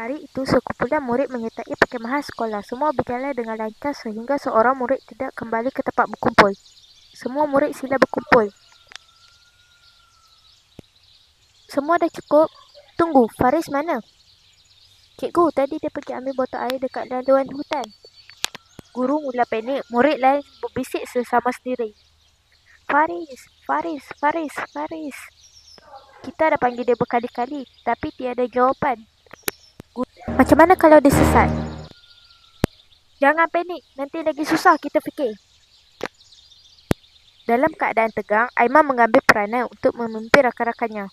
Hari itu, sekumpulan murid menyertai perkhemahan sekolah. Semua berjalan dengan lancar sehingga seorang murid tidak kembali ke tempat berkumpul. Semua murid sila berkumpul. Semua dah cukup? Tunggu, Faris mana? Cikgu, tadi dia pergi ambil botol air dekat laluan hutan. Guru mula panik. Murid lain berbisik sesama sendiri. Faris, Faris, Faris, Faris. Kita dah panggil dia berkali-kali, tapi tiada jawapan. Macam mana kalau dia sesat? Jangan panik, nanti lagi susah kita fikir. Dalam keadaan tegang, Aiman mengambil peranan untuk memimpin rakan-rakannya.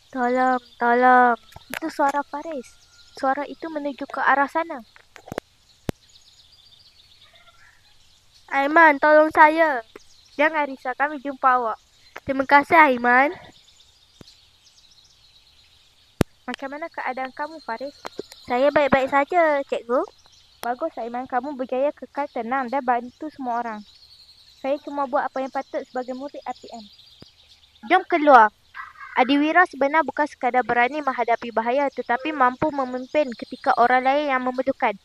Tolong, tolong. Itu suara Faris. Suara itu menuju ke arah sana. Aiman, tolong saya. Jangan risau, kami jumpa awak. Terima kasih, Aiman. Macam mana keadaan kamu, Faris? Saya baik-baik saja, cikgu. Bagus, Aiman. Kamu berjaya kekal tenang dan bantu semua orang. Saya cuma buat apa yang patut sebagai murid RPM. Jom keluar. Adiwira sebenar bukan sekadar berani menghadapi bahaya tetapi mampu memimpin ketika orang lain yang memerlukan.